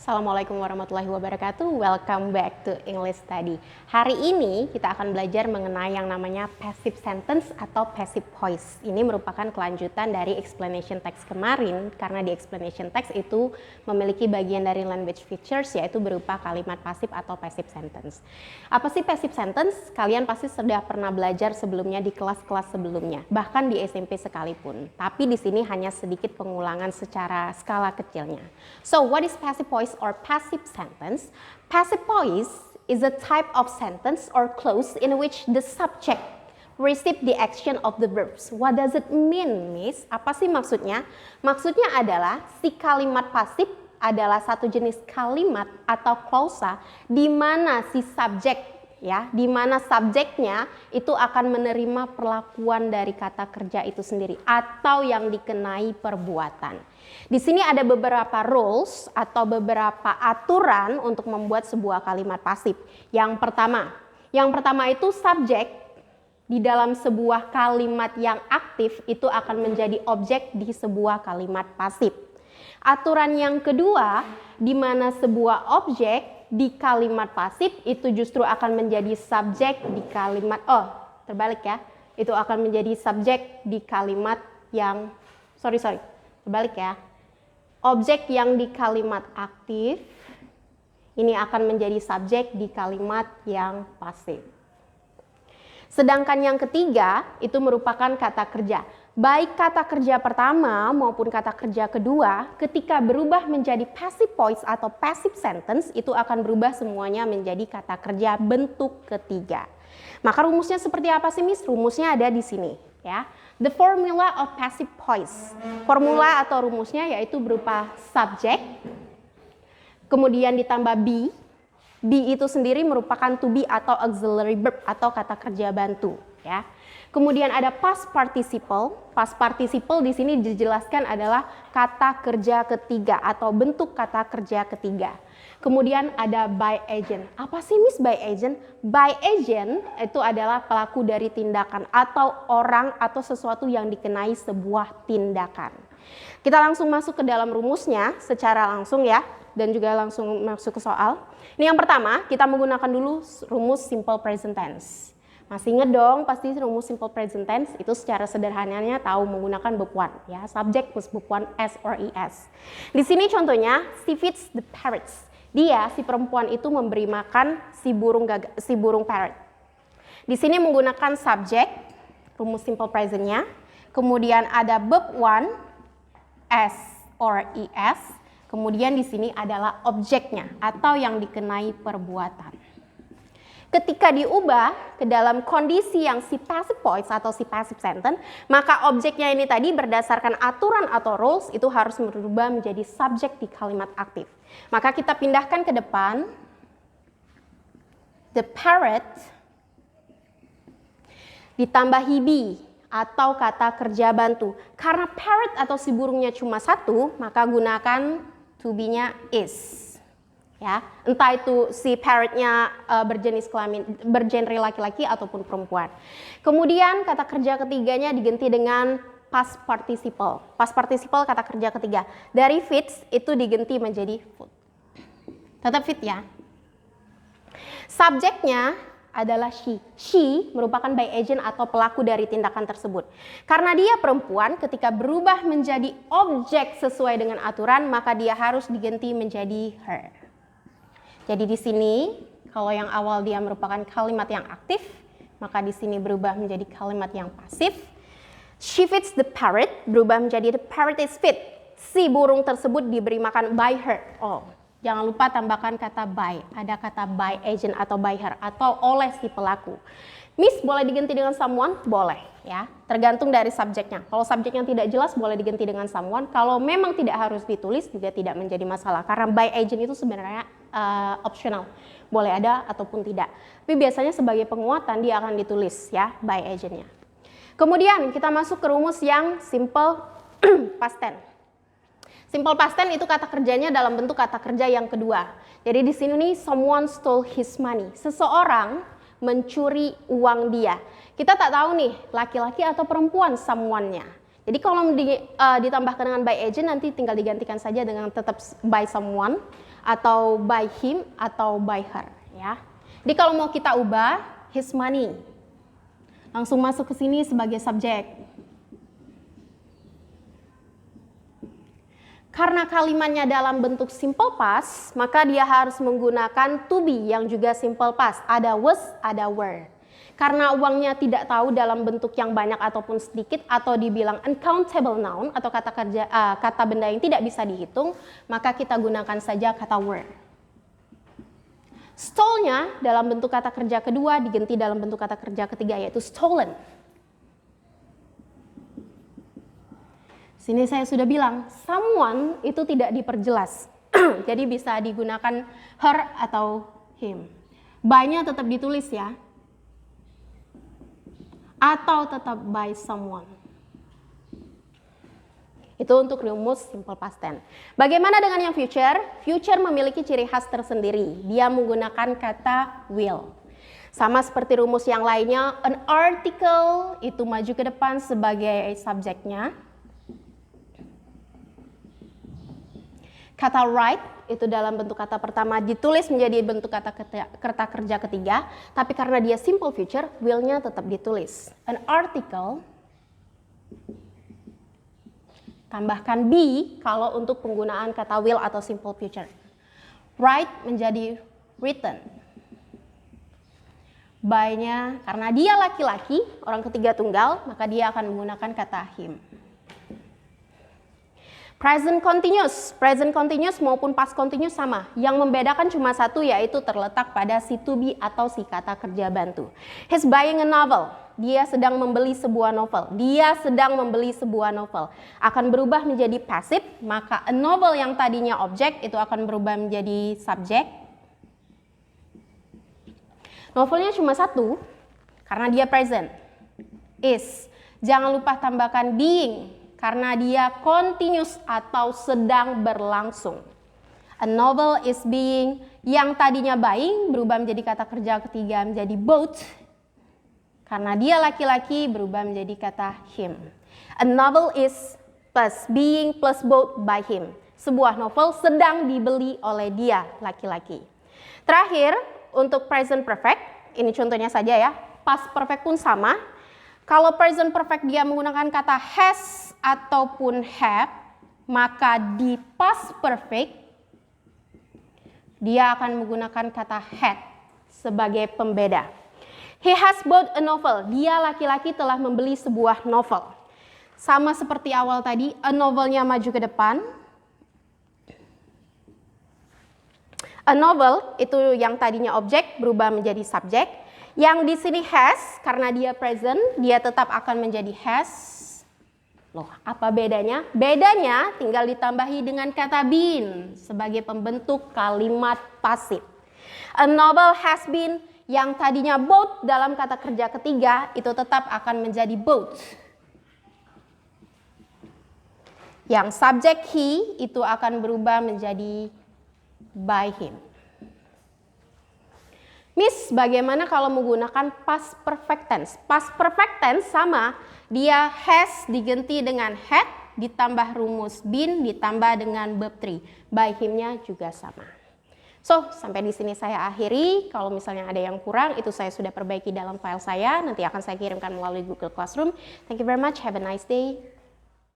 Assalamualaikum warahmatullahi wabarakatuh. Welcome back to English Study. Hari ini kita akan belajar mengenai yang namanya passive sentence atau passive voice. Ini merupakan kelanjutan dari explanation text kemarin, karena di explanation text itu memiliki bagian dari language features, yaitu berupa kalimat pasif atau passive sentence. Apa sih passive sentence? Kalian pasti sudah pernah belajar sebelumnya di kelas-kelas sebelumnya, bahkan di SMP sekalipun. Tapi di sini hanya sedikit pengulangan secara skala kecilnya. So, what is passive voice or passive sentence? Passive voice is a type of sentence or clause in which the subject receive the action of the verbs. What does it mean, Miss? Apa sih maksudnya? Maksudnya adalah si kalimat pasif adalah satu jenis kalimat atau klausa di mana si subjek di mana subjeknya itu akan menerima perlakuan dari kata kerja itu sendiri atau yang dikenai perbuatan. Di sini ada beberapa rules atau beberapa aturan untuk membuat sebuah kalimat pasif. Yang pertama itu subjek di dalam sebuah kalimat yang aktif itu akan menjadi objek di sebuah kalimat pasif. Aturan yang kedua, di mana sebuah objek di kalimat pasif itu justru akan menjadi subjek di kalimat, terbalik ya, itu akan menjadi subjek di kalimat yang, terbalik ya. Objek yang di kalimat aktif ini akan menjadi subjek di kalimat yang pasif. Sedangkan yang ketiga itu merupakan kata kerja. Baik kata kerja pertama maupun kata kerja kedua, ketika berubah menjadi passive voice atau passive sentence, itu akan berubah semuanya menjadi kata kerja bentuk ketiga. Maka rumusnya seperti apa sih, Miss? Rumusnya ada di sini, ya. The formula of passive voice. Formula atau rumusnya yaitu berupa subject, kemudian ditambah be. Be itu sendiri merupakan to be atau auxiliary verb atau kata kerja bantu, ya. Kemudian ada past participle. Past participle di sini dijelaskan adalah kata kerja ketiga atau bentuk kata kerja ketiga. Kemudian ada by agent. Apa sih, Miss, by agent? By agent itu adalah pelaku dari tindakan atau orang atau sesuatu yang dikenai sebuah tindakan. Kita langsung masuk ke dalam rumusnya secara langsung ya, dan juga langsung masuk ke soal. Ini yang pertama, kita menggunakan dulu rumus simple present tense. Masih ingat dong pasti rumus simple present tense itu secara sederhananya tahu menggunakan verb one ya, subject plus verb one s or es. Di sini contohnya she feeds the parrots. Dia si perempuan itu memberi makan si burung parrot. Di sini menggunakan subject rumus simple presentnya. Kemudian ada verb one s or es. Kemudian di sini adalah objeknya atau yang dikenai perbuatan. Ketika diubah ke dalam kondisi yang si passive voice atau si passive sentence, maka objeknya ini tadi berdasarkan aturan atau rules itu harus berubah menjadi subjek di kalimat aktif. Maka kita pindahkan ke depan. The parrot ditambah be atau kata kerja bantu. Karena parrot atau si burungnya cuma satu, maka gunakan to be-nya is. Ya, entah itu si parrotnya berjenis kelamin, bergenre laki-laki ataupun perempuan. Kemudian kata kerja ketiganya diganti dengan past participle. Past participle kata kerja ketiga. Dari feeds itu diganti menjadi food. Tetap feed ya. Subjeknya adalah she. She merupakan by agent atau pelaku dari tindakan tersebut. Karena dia perempuan, ketika berubah menjadi objek sesuai dengan aturan, maka dia harus diganti menjadi her. Jadi di sini kalau yang awal dia merupakan kalimat yang aktif, maka di sini berubah menjadi kalimat yang pasif. She feeds the parrot berubah menjadi the parrot is fed. Si burung tersebut diberi makan by her. Jangan lupa tambahkan kata by. Ada kata by agent atau by her atau oleh si pelaku. Miss, boleh diganti dengan someone? Boleh ya, tergantung dari subjeknya. Kalau subjeknya tidak jelas boleh diganti dengan someone. Kalau memang tidak harus ditulis juga tidak menjadi masalah. Karena by agent itu sebenarnya optional. Boleh ada ataupun tidak. Tapi biasanya sebagai penguatan dia akan ditulis ya, by agentnya. Kemudian kita masuk ke rumus yang simple past tense. Simple past tense itu kata kerjanya dalam bentuk kata kerja yang kedua. Jadi di sini nih someone stole his money. Seseorang mencuri uang dia. Kita tak tahu nih laki-laki atau perempuan someone-nya. Jadi kalau ditambahkan dengan by agent nanti tinggal digantikan saja dengan tetap by someone atau by him atau by her ya. Jadi kalau mau kita ubah his money, langsung masuk ke sini sebagai subjek. Karena kalimatnya dalam bentuk simple past, maka dia harus menggunakan to be yang juga simple past. Ada was, ada were. Karena uangnya tidak tahu dalam bentuk yang banyak ataupun sedikit, atau dibilang uncountable noun atau kata benda yang tidak bisa dihitung, maka kita gunakan saja kata were. Stole-nya dalam bentuk kata kerja kedua diganti dalam bentuk kata kerja ketiga, yaitu stolen. Sini saya sudah bilang, someone itu tidak diperjelas. Jadi bisa digunakan her atau him. By-nya tetap ditulis ya. Atau tetap by someone. Itu untuk rumus simple past tense. Bagaimana dengan yang future? Future memiliki ciri khas tersendiri. Dia menggunakan kata will. Sama seperti rumus yang lainnya, an article itu maju ke depan sebagai subjeknya. Kata write itu dalam bentuk kata pertama ditulis menjadi bentuk kata kerja ketiga, tapi karena dia simple future, will-nya tetap ditulis. An article, tambahkan be kalau untuk penggunaan kata will atau simple future. Write menjadi written. By-nya, karena dia laki-laki, orang ketiga tunggal, maka dia akan menggunakan kata him. Present continuous maupun past continuous sama. Yang membedakan cuma satu, yaitu terletak pada si to be atau si kata kerja bantu. He's buying a novel. Dia sedang membeli sebuah novel. Akan berubah menjadi passive, maka a novel yang tadinya objek itu akan berubah menjadi subjek. Novelnya cuma satu, karena dia present. Is. Jangan lupa tambahkan being, karena dia continuous atau sedang berlangsung. A novel is being, yang tadinya buying berubah menjadi kata kerja ketiga menjadi bought. Karena dia laki-laki berubah menjadi kata him. A novel is plus being plus bought by him. Sebuah novel sedang dibeli oleh dia laki-laki. Terakhir, untuk present perfect, ini contohnya saja ya. Past perfect pun sama. Kalau present perfect dia menggunakan kata has ataupun have, maka di past perfect dia akan menggunakan kata had sebagai pembeda. He has bought a novel. Dia laki-laki telah membeli sebuah novel. Sama seperti awal tadi, a novelnya maju ke depan. A novel itu yang tadinya objek berubah menjadi subjek. Yang di sini has, karena dia present, dia tetap akan menjadi has. Loh, apa bedanya? Bedanya tinggal ditambahi dengan kata been sebagai pembentuk kalimat pasif. A novel has been, yang tadinya bought dalam kata kerja ketiga, itu tetap akan menjadi bought. Yang subjek he itu akan berubah menjadi by him. Miss, bagaimana kalau menggunakan past perfect tense? Past perfect tense sama, dia has diganti dengan had, ditambah rumus been, ditambah dengan verb 3. By him-nya juga sama. So, sampai di sini saya akhiri. Kalau misalnya ada yang kurang, itu saya sudah perbaiki dalam file saya. Nanti akan saya kirimkan melalui Google Classroom. Thank you very much. Have a nice day.